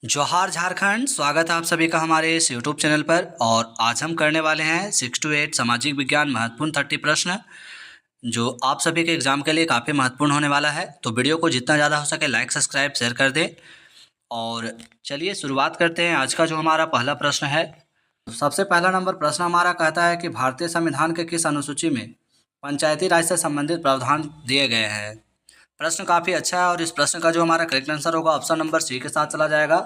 जोहार झारखंड। स्वागत है आप सभी का हमारे इस यूट्यूब चैनल पर। और आज हम करने वाले हैं 6 to 8 सामाजिक विज्ञान महत्वपूर्ण 30 प्रश्न, जो आप सभी के एग्जाम के लिए काफ़ी महत्वपूर्ण होने वाला है। तो वीडियो को जितना ज़्यादा हो सके लाइक सब्सक्राइब शेयर कर दें। और चलिए शुरुआत करते हैं। आज का जो हमारा पहला प्रश्न है, सबसे पहला नंबर प्रश्न हमारा कहता है कि भारतीय संविधान के किस अनुसूची में पंचायती राज से संबंधित प्रावधान दिए गए हैं। प्रश्न काफ़ी अच्छा है और इस प्रश्न का जो हमारा करेक्ट आंसर होगा ऑप्शन नंबर सी के साथ चला जाएगा।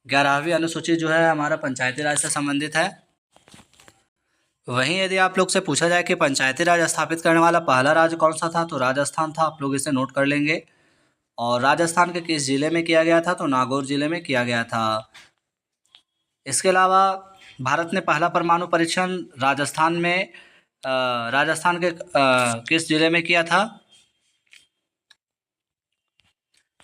11वीं अनुसूची जो है हमारा पंचायती राज से संबंधित है। वहीं यदि आप लोग से पूछा जाए कि पंचायती राज स्थापित करने वाला पहला राज्य कौन सा था, तो राजस्थान था। आप लोग इसे नोट कर लेंगे। और राजस्थान के किस जिले में किया गया था, तो नागौर जिले में किया गया था। इसके अलावा भारत ने पहला परमाणु परीक्षण राजस्थान के किस जिले में किया था।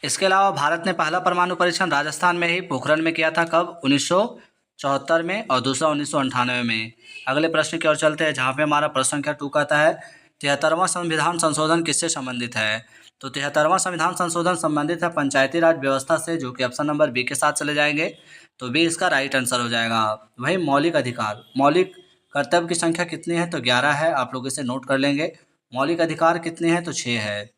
इसके अलावा भारत ने पहला परमाणु परीक्षण राजस्थान में ही पोखरण में किया था। कब? 1974 में, और दूसरा 1998 में। अगले प्रश्न की ओर चलते हैं, जहाँ पे हमारा प्रश्न संख्या 2 कहता है 73वां संविधान संशोधन किससे संबंधित है। तो 73वां संविधान संशोधन संबंधित है पंचायती राज व्यवस्था से, जो कि ऑप्शन नंबर बी के साथ चले जाएंगे। तो बी इसका राइट आंसर हो जाएगा। वही मौलिक अधिकार, मौलिक कर्तव्य की संख्या कितनी है, तो 11 है। आप लोग इसे नोट कर लेंगे। मौलिक अधिकार कितने हैं, तो 6 है।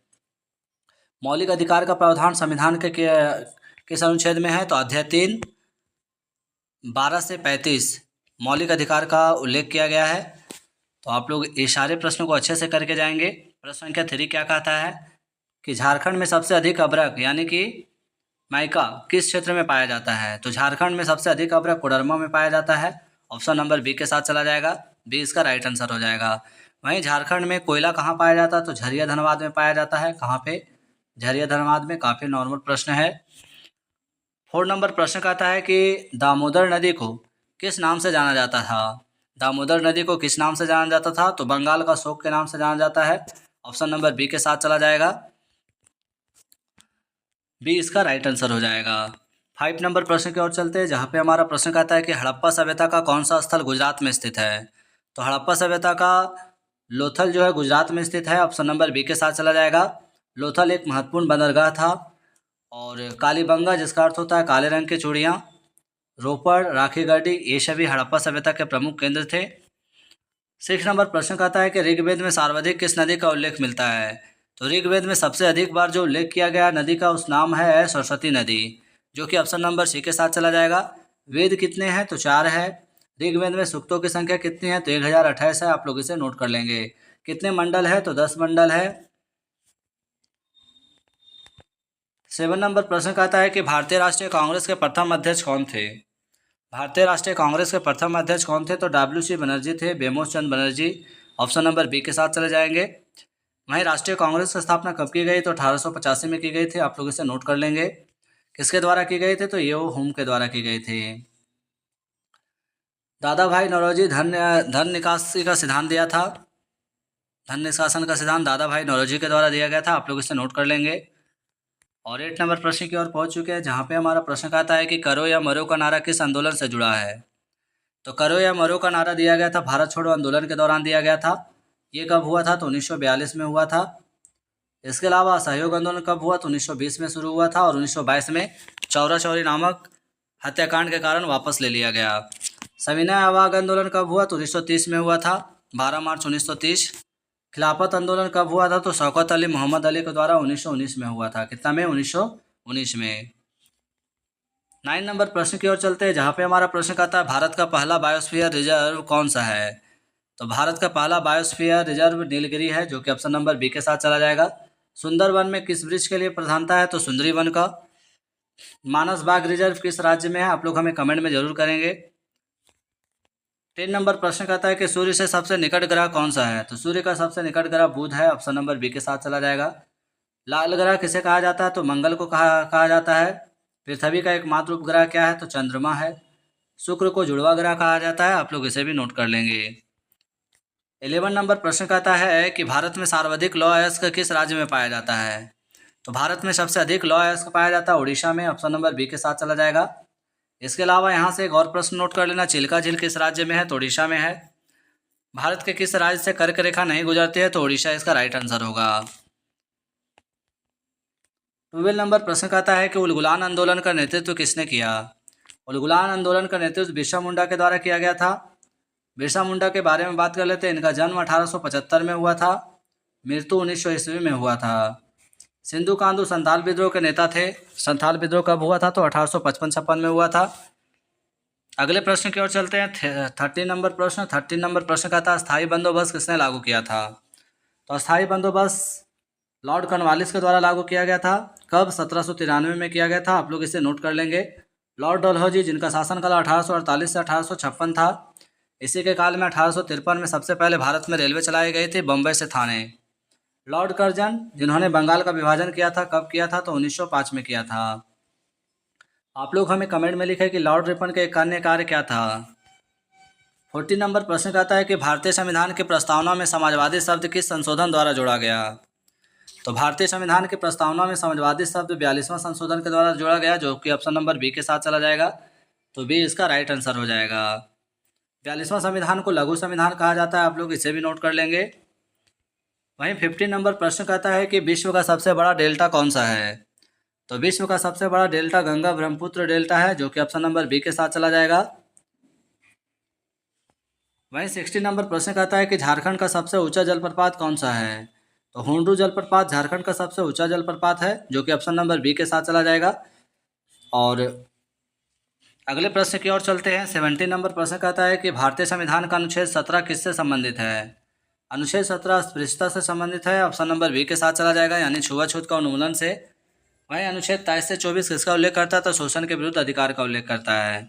मौलिक अधिकार का प्रावधान संविधान के किस अनुच्छेद में है, तो अध्याय 3 12 से 35 मौलिक अधिकार का उल्लेख किया गया है। तो आप लोग ये सारे प्रश्नों को अच्छे से करके जाएंगे। प्रश्न संख्या 3 क्या कहता है कि झारखंड में सबसे अधिक अभ्रक यानी कि माइका किस क्षेत्र में पाया जाता है। तो झारखंड में सबसे अधिक अभ्रक कोडरमा में पाया जाता है। ऑप्शन नंबर बी के साथ चला जाएगा। बी इसका राइट आंसर हो जाएगा। वहीं झारखंड में कोयला कहाँ पाया जाता है, तो झरिया धनबाद में पाया जाता है। कहाँ पे? झरिया धनबाद में। काफ़ी नॉर्मल प्रश्न है। 4 नंबर प्रश्न कहता है कि दामोदर नदी को किस नाम से जाना जाता था। दामोदर नदी को किस नाम से जाना जाता था, तो बंगाल का शोक के नाम से जाना जाता है। ऑप्शन नंबर बी के साथ चला जाएगा। बी इसका राइट आंसर हो जाएगा। 5 नंबर प्रश्न की ओर चलते हैं, जहाँ पे हमारा प्रश्न कहता है कि हड़प्पा सभ्यता का कौन सा स्थल गुजरात में स्थित है। तो हड़प्पा सभ्यता का लोथल जो है गुजरात में स्थित है। ऑप्शन नंबर बी के साथ चला जाएगा। लोथल एक महत्वपूर्ण बंदरगाह था। और कालीबंगा जिसका अर्थ होता है काले रंग की चूड़ियाँ, रोपड़, राखी गढ़ी, ये सभी हड़प्पा सभ्यता के प्रमुख केंद्र थे। 6 नंबर प्रश्न कहता है कि ऋग्वेद में सर्वाधिक किस नदी का उल्लेख मिलता है। तो ऋग्वेद में सबसे अधिक बार जो उल्लेख किया गया नदी का, उस नाम है सरस्वती नदी, जो कि ऑप्शन नंबर सी के साथ चला जाएगा। वेद कितने हैं, तो 4 है। ऋग्वेद में सूक्तों की संख्या कितनी है, तो 1028 है। आप लोग इसे नोट कर लेंगे। कितने मंडल है, तो 10 मंडल है। 7 नंबर प्रश्न कहता है कि भारतीय राष्ट्रीय कांग्रेस के प्रथम अध्यक्ष कौन थे। भारतीय राष्ट्रीय कांग्रेस के प्रथम अध्यक्ष कौन थे, तो डब्ल्यू.सी. बनर्जी थे, बेमोस चंद बनर्जी। ऑप्शन नंबर बी के साथ चले जाएंगे। वहीं राष्ट्रीय कांग्रेस की स्थापना कब की गई, तो 1885 में की गई थी। आप लोग इसे नोट कर लेंगे। किसके द्वारा की गई थी, तो ये हुम के द्वारा की गई थी। दादा भाई नौरोजी धन निकासी का सिद्धांत दिया था। धन निष्कासन का सिद्धांत दादा भाई नौरोजी के द्वारा दिया गया था। आप लोग इसे नोट कर लेंगे। और 8 नंबर प्रश्न की ओर पहुंच चुके हैं, जहाँ पे हमारा प्रश्न कहता है कि करो या मरो का नारा किस आंदोलन से जुड़ा है। तो करो या मरो का नारा दिया गया था भारत छोड़ो आंदोलन के दौरान दिया गया था। ये कब हुआ था, तो 1942 में हुआ था। इसके अलावा असहयोग आंदोलन कब हुआ, तो 1920 में शुरू हुआ था। और 1922 में चौरा चौरी नामक हत्याकांड के कारण वापस ले लिया गया। सविनय अवाग आंदोलन कब हुआ, तो 1930 में हुआ था, 12 मार्च 1930। खिलाफत आंदोलन कब हुआ था, तो शौकत अली मोहम्मद अली के द्वारा 1919 में हुआ था। कितना में? 1919 में। 9 नंबर प्रश्न की ओर चलते हैं, जहाँ पे हमारा प्रश्न कहता है भारत का पहला बायोस्फीयर रिजर्व कौन सा है। तो भारत का पहला बायोस्फीयर रिजर्व नीलगिरी है, जो कि ऑप्शन नंबर बी के साथ चला जाएगा। सुंदरवन में किस वृक्ष के लिए प्रधानता है, तो सुंदरी वन का। मानस बाग रिजर्व किस राज्य में है, आप लोग हमें कमेंट में जरूर करेंगे। 10 नंबर प्रश्न कहता है कि सूर्य से सबसे निकट ग्रह कौन सा है। तो सूर्य का सबसे निकट ग्रह बुध है। ऑप्शन नंबर बी के साथ चला जाएगा। लाल ग्रह किसे कहा जाता है, तो मंगल को कहा जाता है। पृथ्वी का एकमात्र उपग्रह क्या है, तो चंद्रमा है। शुक्र को जुड़वा ग्रह कहा जाता है। आप लोग इसे भी नोट कर लेंगे। 11 नंबर प्रश्न कहता है कि भारत में सर्वाधिक लौह अयस्क किस राज्य में पाया जाता है। तो भारत में सबसे अधिक लौह अयस्क पाया जाता है उड़ीसा में। ऑप्शन नंबर बी के साथ चला जाएगा। इसके अलावा यहाँ से एक और प्रश्न नोट कर लेना, चिल्का झील किस राज्य में है, तो उड़ीसा में है। भारत के किस राज्य से कर्क रेखा नहीं गुजरती है, तो उड़ीसा इसका राइट आंसर होगा। 12 नंबर प्रश्न कहता है कि उलगुलान आंदोलन का नेतृत्व किसने किया। उलगुलान आंदोलन का नेतृत्व बिरसा मुंडा के द्वारा किया गया था। बिरसा मुंडा के बारे में बात कर लेते हैं। इनका जन्म 1875 में हुआ था, मृत्यु 1900 ईस्वी में हुआ था। सिंधु कांधु संथाल विद्रोह के नेता थे। संथाल विद्रोह कब हुआ था? तो 1855-56 में हुआ था। अगले प्रश्न की ओर चलते हैं। 13 नंबर प्रश्न। 13 नंबर प्रश्न का था स्थायी बंदोबस्त किसने लागू किया था। तो स्थायी बंदोबस्त लॉर्ड कॉर्नवालिस के द्वारा लागू किया गया था। कब? 1793 में किया गया था। आप लोग इसे नोट कर लेंगे। लॉर्ड डलहौजी, जिनका शासनकाल 1848 से 1856 था। इसी के काल में 1853 में सबसे पहले भारत में रेलवे चलाई गई थी, बम्बई से थाने। लॉर्ड कर्जन, जिन्होंने बंगाल का विभाजन किया था, कब किया था? तो 1905 में किया था। आप लोग हमें कमेंट में लिखें कि लॉर्ड रिपन का एक अन्य कार्य क्या था। 14 नंबर प्रश्न कहता है कि भारतीय संविधान की प्रस्तावना में समाजवादी शब्द किस संशोधन द्वारा जोड़ा गया। तो भारतीय संविधान की प्रस्तावना में समाजवादी शब्द 42वां संशोधन के द्वारा जोड़ा गया, जो कि ऑप्शन नंबर बी के साथ चला जाएगा। तो बी इसका राइट आंसर हो जाएगा। 42वां संविधान को लघु संविधान कहा जाता है, आप लोग इसे भी नोट कर लेंगे। वहीं 15 नंबर प्रश्न कहता है कि विश्व का सबसे बड़ा डेल्टा कौन सा है। तो विश्व का सबसे बड़ा डेल्टा गंगा ब्रह्मपुत्र डेल्टा है, जो कि ऑप्शन नंबर बी के साथ चला जाएगा। वहीं 16 नंबर प्रश्न कहता है कि झारखंड का सबसे ऊंचा जलप्रपात कौन सा है। तो हुंडरू जलप्रपात झारखंड का सबसे ऊंचा जलप्रपात है, जो कि ऑप्शन नंबर बी के साथ चला जाएगा। और अगले प्रश्न की ओर चलते हैं। 17 नंबर प्रश्न कहता है कि भारतीय संविधान का अनुच्छेद 17 किससे संबंधित है। अनुच्छेद 17 अस्पृश्यता से संबंधित है, ऑप्शन नंबर बी के साथ चला जाएगा, यानी छुआछूत का उन्मूलन से। वहीं अनुच्छेद 23 से 24 किसका उल्लेख करता है। तो शोषण के विरुद्ध अधिकार का उल्लेख करता है।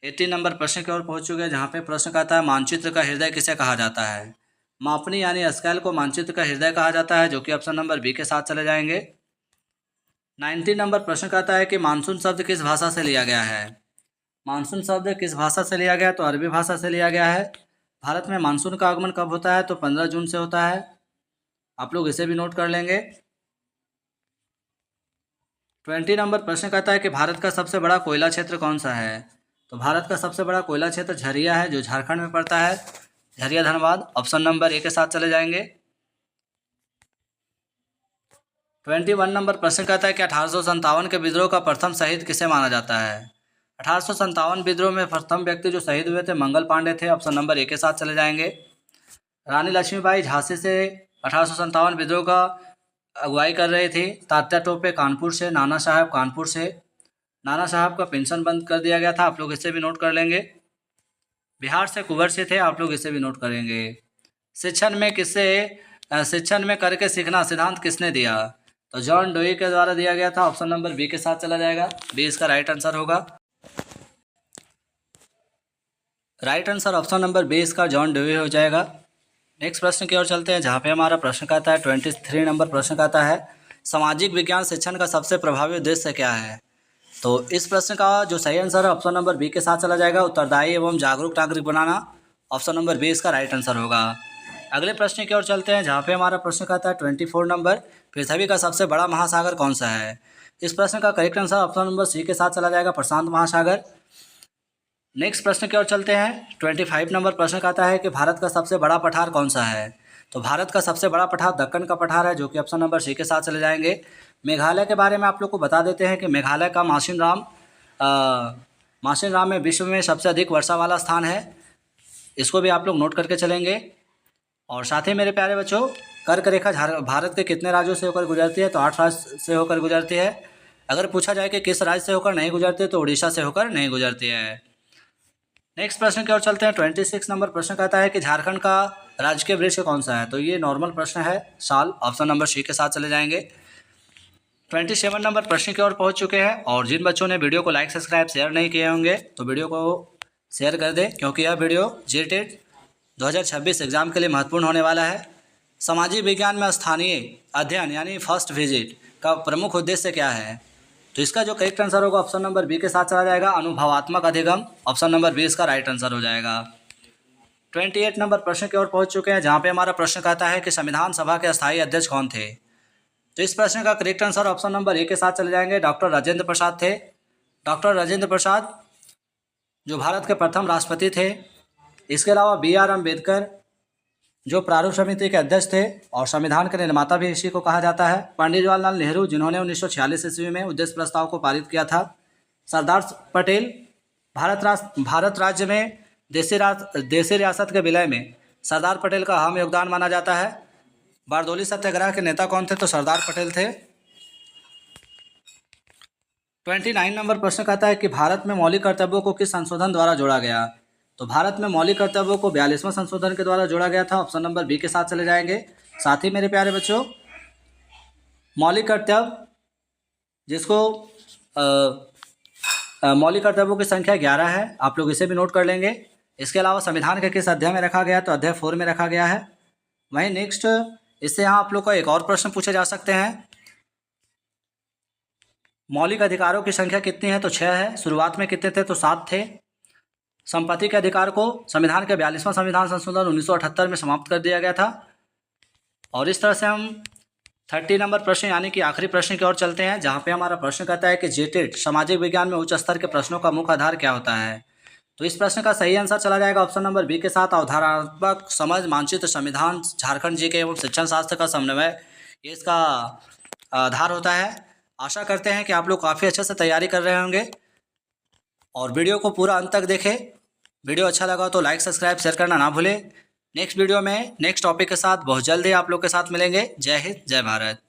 18 नंबर प्रश्न की ओर पहुंच चुके हैं, जहाँ पे प्रश्न कहता है मानचित्र का हृदय किसे कहा जाता है। मापनी यानी स्केल को मानचित्र का हृदय कहा जाता है, जो कि ऑप्शन नंबर बी के साथ चले जाएंगे। 19 नंबर प्रश्न कहता है कि मानसून शब्द किस भाषा से लिया गया है। मानसून शब्द किस भाषा से लिया गया है। तो अरबी भाषा से लिया गया है। भारत में मानसून का आगमन कब होता है। तो 15 जून से होता है, आप लोग इसे भी नोट कर लेंगे। 20 नंबर प्रश्न कहता है कि भारत का सबसे बड़ा कोयला क्षेत्र कौन सा है। तो भारत का सबसे बड़ा कोयला क्षेत्र झरिया है, जो झारखंड में पड़ता है। Jharia Dhanbad, option number A के साथ चले जाएंगे। 21 नंबर प्रश्न कहता है कि 1857 के विद्रोह का प्रथम शहीद किसे माना जाता है। 1857 विद्रोह में प्रथम व्यक्ति जो शहीद हुए थे मंगल पांडे थे, ऑप्शन नंबर ए के साथ चले जाएंगे। रानी लक्ष्मीबाई झांसी से 1857 विद्रोह का अगुवाई कर रहे थे। तात्या टोपे कानपुर से, नाना साहब कानपुर से। नाना साहब का पेंशन बंद कर दिया गया था, आप लोग इसे भी नोट कर लेंगे। बिहार से कुंवर से थे, आप लोग इसे भी नोट करेंगे। शिक्षण में करके सीखना सिद्धांत किसने दिया। तो जॉन डोई के द्वारा दिया गया था, ऑप्शन नंबर बी के साथ चला जाएगा। बी इसका राइट आंसर होगा। Right answer option number B इसका जॉन डोई हो जाएगा। नेक्स्ट प्रश्न की ओर चलते हैं, जहाँ पे हमारा प्रश्न कहता है 23 नंबर प्रश्न कहता है सामाजिक विज्ञान शिक्षण का सबसे प्रभावी उद्देश्य क्या है। तो इस प्रश्न का जो सही आंसर है ऑप्शन नंबर बी के साथ चला जाएगा, उत्तरदायी एवं जागरूक नागरिक बनाना। ऑप्शन नंबर बी इसका राइट आंसर होगा। अगले प्रश्न की ओर चलते हैं, जहाँ पे हमारा प्रश्न कहता है 24 नंबर पृथ्वी का सबसे बड़ा महासागर कौन सा है। इस प्रश्न का correct answer option number C के साथ चला जाएगा, प्रशांत महासागर। नेक्स्ट प्रश्न की ओर चलते हैं। 25 नंबर प्रश्न कहता है कि भारत का सबसे बड़ा पठार कौन सा है। तो भारत का सबसे बड़ा पठार दक्कन का पठार है, जो कि ऑप्शन नंबर सी के साथ चले जाएंगे। मेघालय के बारे में आप लोग को बता देते हैं कि मेघालय का मासिन राम में विश्व में सबसे अधिक वर्षा वाला स्थान है, इसको भी आप लोग नोट करके चलेंगे। और साथ ही मेरे प्यारे बच्चों, कर्क रेखा भारत के कितने राज्यों से होकर गुजरती है। तो 8 राज्य से होकर गुजरती है। अगर पूछा जाए कि किस राज्य से होकर नहीं गुजरती है, तो उड़ीसा से होकर नहीं गुजरती है। नेक्स्ट प्रश्न की ओर चलते हैं। 26 नंबर प्रश्न कहता है कि झारखंड का राजकीय वृक्ष कौन सा है। तो ये नॉर्मल प्रश्न है, साल। ऑप्शन नंबर सी के साथ चले जाएंगे। 27 नंबर प्रश्न की ओर पहुंच चुके हैं, और जिन बच्चों ने वीडियो को लाइक सब्सक्राइब शेयर नहीं किए होंगे तो वीडियो को शेयर कर दें, क्योंकि यह वीडियो जेटेट 2026 एग्जाम के लिए महत्वपूर्ण होने वाला है। सामाजिक विज्ञान में स्थानीय अध्ययन यानी फर्स्ट विजिट का प्रमुख उद्देश्य क्या है। तो इसका जो करेक्ट आंसर होगा ऑप्शन नंबर बी के साथ चला जाएगा, अनुभवात्मक अधिगम। ऑप्शन नंबर बी इसका राइट आंसर हो जाएगा। 28 नंबर प्रश्न की ओर पहुंच चुके हैं, जहां पे हमारा प्रश्न कहता है कि संविधान सभा के अस्थायी अध्यक्ष कौन थे। तो इस प्रश्न का correct answer option number A के साथ चले जाएंगे, डॉक्टर राजेंद्र प्रसाद थे। डॉक्टर राजेंद्र प्रसाद जो भारत के प्रथम राष्ट्रपति थे। इसके अलावा बी आर अम्बेडकर, जो प्रारूप समिति के अध्यक्ष थे और संविधान के निर्माता भी इसी को कहा जाता है। पंडित जवाहरलाल नेहरू, जिन्होंने 1946 ईस्वी में उद्देश्य प्रस्ताव को पारित किया था। सरदार पटेल, भारत राज्य में देशी रियासत के विलय में सरदार पटेल का अहम योगदान माना जाता है। बारदोली सत्याग्रह के नेता कौन थे? तो सरदार पटेल थे। 29 नंबर प्रश्न कहता है कि भारत में मौलिक कर्तव्यों को किस संशोधन द्वारा जोड़ा गया? तो भारत में मौलिक कर्तव्यों को 42वां संशोधन के द्वारा जोड़ा गया था। ऑप्शन नंबर बी के साथ चले जाएंगे। साथ ही मेरे प्यारे बच्चों, मौलिक कर्तव्य जिसको मौलिक कर्तव्यों की संख्या 11 है, आप लोग इसे भी नोट कर लेंगे। इसके अलावा संविधान के किस अध्याय में रखा गया? तो अध्याय 4 में रखा गया है। वहीं नेक्स्ट, इससे यहाँ आप लोग को एक और प्रश्न पूछे जा सकते हैं, मौलिक अधिकारों की संख्या कितनी है? तो 6 है। शुरुआत में कितने थे? तो 7 थे। संपत्ति के अधिकार को संविधान के 42वां संविधान संशोधन 1978 में समाप्त कर दिया गया था। और इस तरह से हम 30 नंबर प्रश्न यानी कि आखिरी प्रश्न की ओर चलते हैं, जहाँ पे हमारा प्रश्न कहता है कि जेटेट सामाजिक विज्ञान में उच्च स्तर के प्रश्नों का मुख्य आधार क्या होता है? तो इस प्रश्न का सही आंसर चला जाएगा ऑप्शन नंबर बी के साथ, अवधारणात्मक समझ, मानचित्र, संविधान, झारखंड जी के एवं शिक्षण शास्त्र का समन्वय, ये इसका आधार होता है। आशा करते हैं कि आप लोग काफ़ी अच्छे से तैयारी कर रहे होंगे और वीडियो को पूरा अंत तक देखें। वीडियो अच्छा लगा तो लाइक, सब्सक्राइब, शेयर करना ना भूलें। नेक्स्ट वीडियो में नेक्स्ट टॉपिक के साथ बहुत जल्द ही आप लोग के साथ मिलेंगे। जय हिंद, जय भारत।